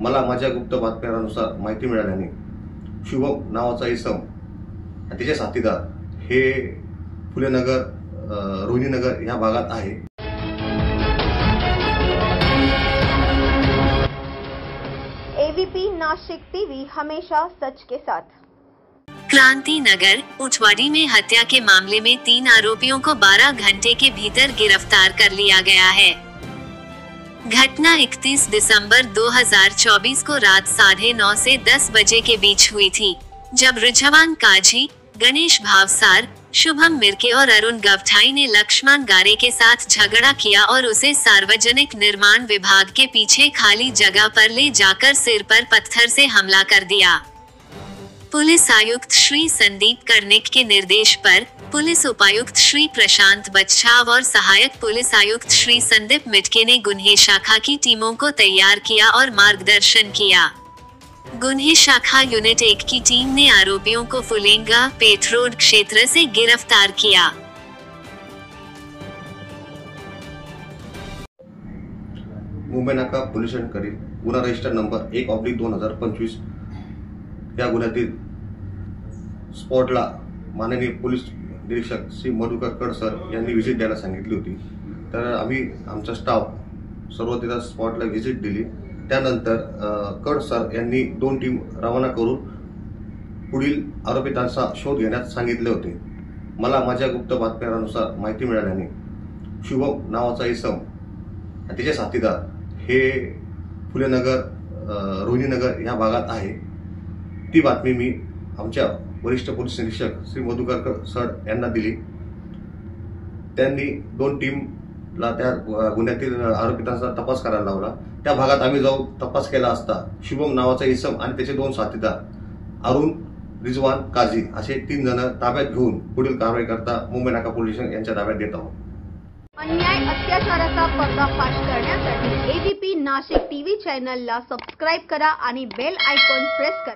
मला माझ्या गुप्त बातम्यानुसार माहिती मिळाल्याने शुभम नावाचा इसम आणि त्याचे साथीदार हे फुलेनगर रोहिणीनगर या भागात आहे। एबीपी नासिक टीवी हमेशा सच के साथ। क्रांति नगर उचवाड़ी में हत्या के मामले में 3 आरोपियों को 12 घंटे के भीतर गिरफ्तार कर लिया गया है। घटना 31 दिसंबर 2024 को रात 9:30 से 10 बजे के बीच हुई थी, जब रिझवान काजी, गणेश भावसार, शुभम मिर्के और अरुण गवठाई ने लक्ष्मण गारे के साथ झगड़ा किया और उसे सार्वजनिक निर्माण विभाग के पीछे खाली जगह पर ले जाकर सिर पर पत्थर से हमला कर दिया। पुलिस आयुक्त श्री संदीप कर्णिक के निर्देश पर पुलिस उपायुक्त श्री प्रशांत बच्छाव और सहायक पुलिस आयुक्त श्री संदीप मिटके ने गुन्हे शाखा की टीमों को तैयार किया और मार्गदर्शन किया। गुन्हे शाखा यूनिट 1 की टीम ने आरोपियों को फुलेंगा पेठ रोड क्षेत्र से गिरफ्तार किया। मुंबई नाका पोलीस स्टेशनकडील गुन्हा रजिस्टर नंबर 1/2025 या गुन्ह्यातील स्पॉटला माननीय पोलीस निरीक्षक श्री मधुकर कड सर यांनी व्हिजिट द्यायला सांगितली होती। तर आम्ही आमचा स्टाफ सर्व तिथं स्पॉटला व्हिजिट दिली। त्यानंतर कड सर यांनी 2 टीम रवाना करून पुढील आरोपितांचा शोध घेण्यास सांगितले होते। मला माझ्या गुप्त बातम्यानुसार माहिती मिळाल्याने शुभम नावाचा इसम आणि त्याचे साथीदार हे फुलेनगर रोहिणीनगर या भागात आहे। ती बातमी मी आमच्या वरिष्ठ पोलीस निरीक्षक श्री मधुकर सर यांना दिली। त्यांनी 2 टीमला त्या गुन्ह्यातील आरोपितांचा तपास करायला लावला। त्या भागात आम्ही जाऊन तपास केला असता शुभम नावाचा इसम आणि त्याचे 2 साथीदार अरुण, रिझवान, काजी असे 3 जण ताब्यात घेऊन पुढील कारवाई करता मुंबई नाका पोलीस स्टेशन यांच्या ताब्यात देत आहोत। अन्याय अत्याचाराचा पर्दाफाश करण्यासाठी एबीपी नासिक टीव्ही चॅनलला सबस्क्राइब करा आणि बेल आयकॉन प्रेस करा।